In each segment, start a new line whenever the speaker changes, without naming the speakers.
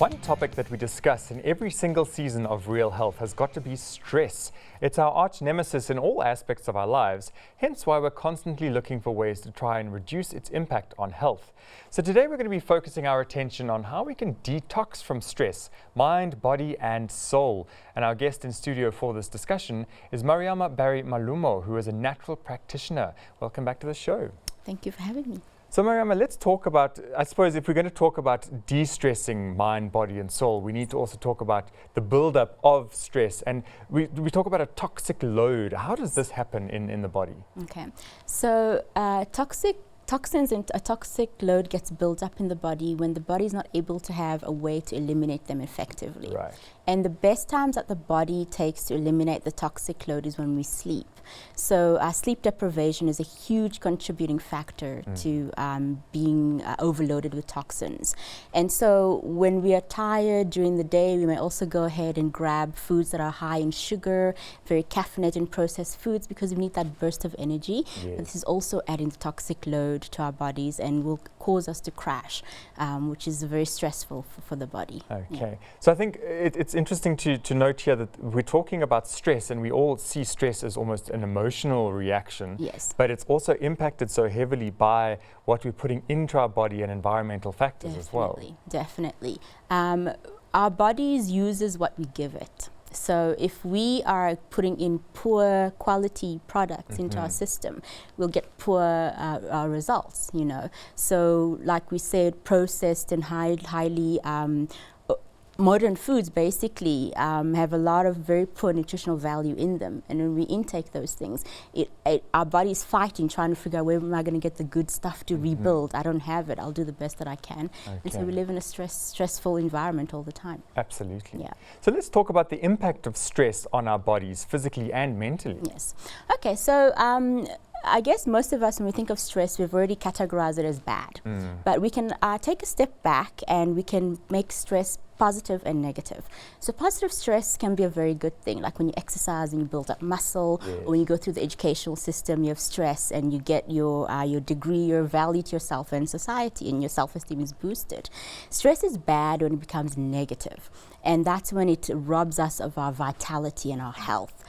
One topic that we discuss in every single season of Real Health has got to be stress. It's our arch nemesis in all aspects of our lives, hence why we're constantly looking for ways to try and reduce its impact on health. So today we're going to be focusing our attention on how we can detox from stress, mind, body and soul. And our guest in studio for this discussion is Mariama Barry Malumo, who is a natural practitioner. Welcome back to the show.
Thank you for having me.
So Mariama, let's talk about, I suppose if we're going to talk about de-stressing mind, body and soul, we need to also talk about the build-up of stress. And we talk about a toxic load. How does this happen in the body?
Okay, so toxins and a toxic load gets built up in the body when the body is not able to have a way to eliminate them effectively.
Right.
And the best times that the body takes to eliminate the toxic load is when we sleep. So sleep deprivation is a huge contributing factor to being overloaded with toxins. And so when we are tired during the day, we may also go ahead and grab foods that are high in sugar, very caffeinated and processed foods, because we need that burst of energy.
Yes.
But this is also adding the toxic load to our bodies and will cause us to crash, which is very stressful for the body.
Okay,
Yeah.
so I think it's interesting to note here that we're talking about stress, and we all see stress as almost an emotional reaction.
Yes.
But it's also impacted so heavily by what we're putting into our body and environmental factors as well.
Definitely. Our bodies uses what we give it. So if we are putting in poor quality products into our system, we'll get poor results, you know. So like we said, processed and highly modern foods basically have a lot of very poor nutritional value in them, and when we intake those things, our body's fighting, trying to figure out where am I going to get the good stuff to rebuild. I don't have it. I'll do the best that I can.
Okay.
And so we live in a stressful environment all the time.
Absolutely.
Yeah.
So let's talk about the impact of stress on our bodies, physically and mentally.
Yes. Okay, so I guess most of us, when we think of stress, we've already categorized it as bad. But we can take a step back and we can make stress positive and negative. So positive stress can be a very good thing, like when you exercise and you build up muscle,
Yes.
or when you go through the educational system, you have stress and you get your degree, your value to yourself and society, and your self-esteem is boosted. Stress is bad when it becomes negative, and that's when it robs us of our vitality and our health.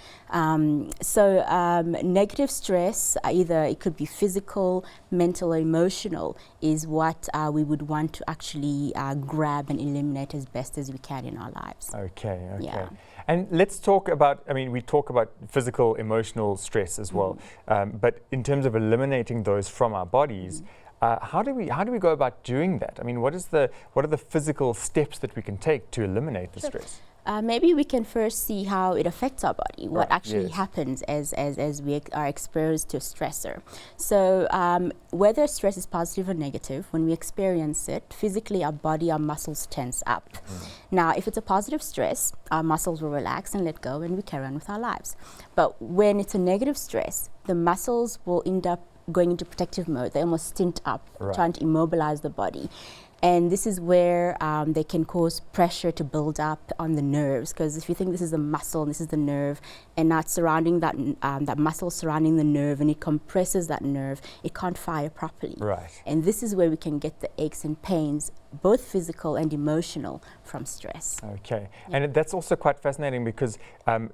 Negative stress, either it could be physical, mental or emotional, is what we would want to actually grab and eliminate as best as we can in our lives.
Okay.
Yeah.
And let's talk about, I mean, we talk about physical, emotional stress as well, but in terms of eliminating those from our bodies, how do we go about doing that? I mean, what are the physical steps that we can take to eliminate the stress?
Maybe we can first see how it affects our body, what actually
Yes.
happens as we are exposed to a stressor. So whether stress is positive or negative, when we experience it, physically our body, our muscles tense up. Now, if it's a positive stress, our muscles will relax and let go and we carry on with our lives. But when it's a negative stress, the muscles will end up going into protective mode. They almost stint up, trying to immobilize the body. And this is where they can cause pressure to build up on the nerves, because if you think this is the muscle and this is the nerve, and not surrounding that muscle surrounding the nerve, and it compresses that nerve, it can't fire properly.
Right.
And this is where we can get the aches and pains, both physical and emotional, from stress.
Okay, and that's also quite fascinating because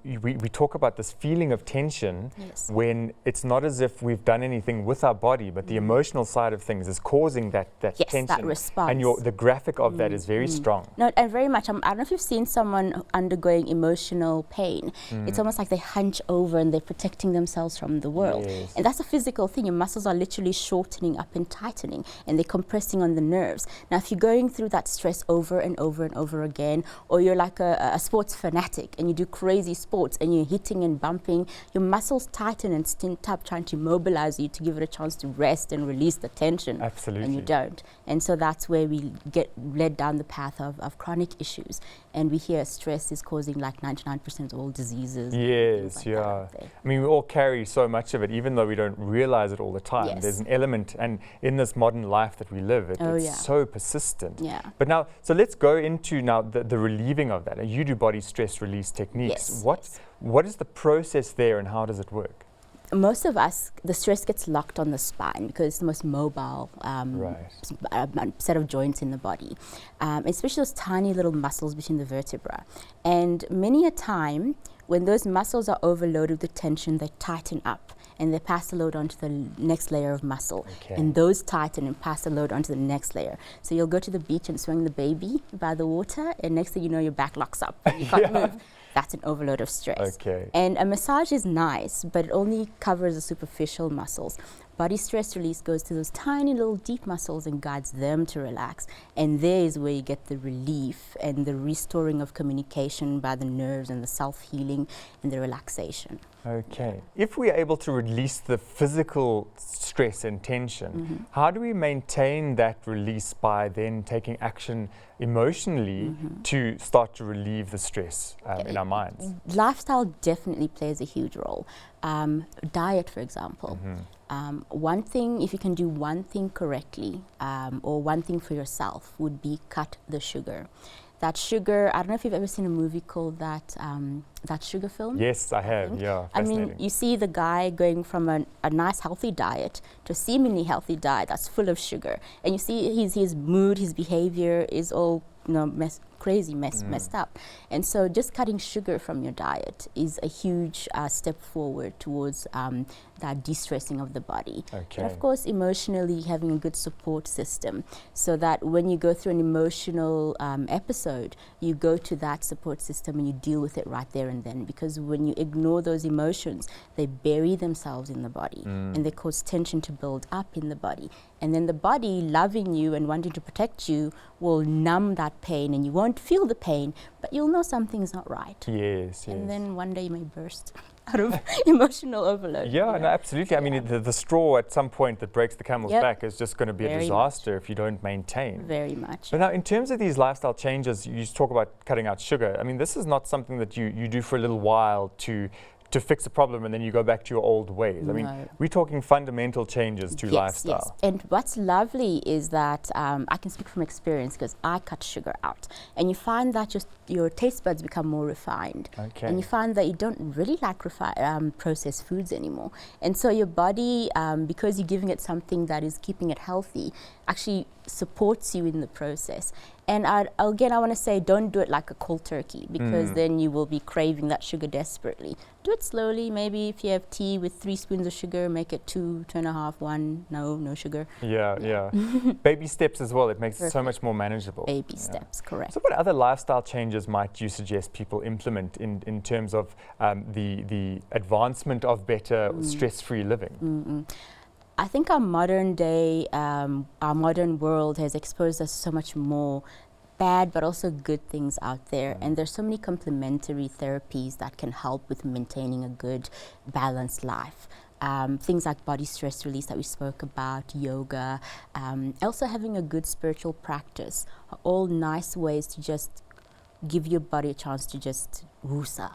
we talk about this feeling of tension when it's not as if we've done anything with our body, but the emotional side of things is causing that tension.
That response.
And the graphic of that is very strong.
No, and very much. I don't know if you've seen someone undergoing emotional pain. It's almost like they hunch over and they're protecting themselves from the world.
Yes.
And that's a physical thing. Your muscles are literally shortening up and tightening, and they're compressing on the nerves. Now, if you're going through that stress over and over and over again, or you're like a sports fanatic and you do crazy sports and you're hitting and bumping, your muscles tighten and stint up, trying to mobilize you to give it a chance to rest and release the tension.
Absolutely.
And you don't. And so that's where we get led down the path of chronic issues. And we hear stress is causing like 99% of all diseases.
Yes,
like
yeah.
that.
I mean, we all carry so much of it, even though we don't realize it all the time.
Yes.
There's an element, and in this modern life that we live, it's so persistent.
Yeah.
But now, so let's go into now the relieving of that. You do body stress release techniques.
Yes.
What is the process there, and how does it work?
most of us, the stress gets locked on the spine because it's the most mobile set of joints in the body, especially those tiny little muscles between the vertebra. And many a time, when those muscles are overloaded with tension, they tighten up and they pass the load onto the next layer of muscle. And those tighten and pass the load onto the next layer. So you'll go to the beach and swing the baby by the water, and next thing you know, your back locks up. You can't move. That's an overload of stress. And a massage is nice, but it only covers the superficial muscles. Body stress release goes to those tiny little deep muscles and guides them to relax. And there is where you get the relief and the restoring of communication by the nerves and the self-healing and the relaxation.
If we are able to release the physical stress and tension, how do we maintain that release by then taking action emotionally to start to relieve the stress in our minds?
Lifestyle definitely plays a huge role. Diet, for example. One thing, if you can do one thing correctly, or one thing for yourself, would be cut the sugar. That sugar, I don't know if you've ever seen a movie called That Sugar Film.
Yes, I have, yeah, fascinating.
I mean, you see the guy going from a nice healthy diet to a seemingly healthy diet that's full of sugar. And you see his mood, his behavior is all messed up. And so just cutting sugar from your diet is a huge step forward towards that de-stressing of the body. And of course, emotionally having a good support system so that when you go through an emotional episode, you go to that support system and you deal with it right there and then. Because when you ignore those emotions, they bury themselves in the body and they cause tension to build up in the body. And then the body, loving you and wanting to protect you, will numb that pain, and you won't feel the pain, but you'll know something's not right. And then one day you may burst out of emotional overload.
No, absolutely. I mean, the straw at some point that breaks the camel's back is just going to be a disaster if you don't maintain.
Very much.
But now, in terms of these lifestyle changes, you talk about cutting out sugar. I mean, this is not something that you do for a little while to fix a problem and then you go back to your old ways. I mean, we're talking fundamental changes to lifestyle.
And what's lovely is that I can speak from experience because I cut sugar out. And you find that your taste buds become more refined. And you find that you don't really like processed foods anymore. And so your body, because you're giving it something that is keeping it healthy, actually supports you in the process. And again, I want to say, don't do it like a cold turkey, because then you will be craving that sugar desperately. Do it slowly. Maybe if you have tea with 3 spoons of sugar, make it 2, 2.5, 1. No sugar.
Baby steps as well. It makes it so much more manageable.
Baby steps, correct.
So what other lifestyle changes might you suggest people implement in terms of the advancement of better stress-free living?
I think our modern day, our modern world has exposed us so much more bad but also good things out there. And there's so many complementary therapies that can help with maintaining a good, balanced life. Things like body stress release that we spoke about, yoga, also having a good spiritual practice are all nice ways to just give your body a chance to just woosa,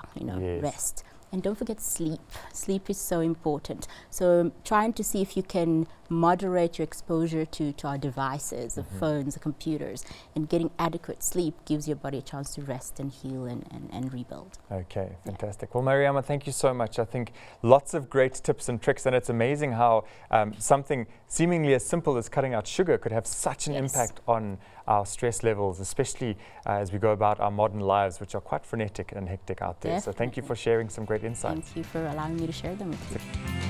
rest. And don't forget sleep. Sleep is so important. So trying to see if you can moderate your exposure to our devices, the phones, the computers, and getting adequate sleep gives your body a chance to rest and heal and rebuild.
Okay, fantastic. Well, Mariama, thank you so much. I think lots of great tips and tricks, and it's amazing how something seemingly as simple as cutting out sugar could have such an impact on our stress levels, especially as we go about our modern lives, which are quite frenetic and hectic out there. So thank you for sharing some great insights.
Thank you for allowing me to share them with you.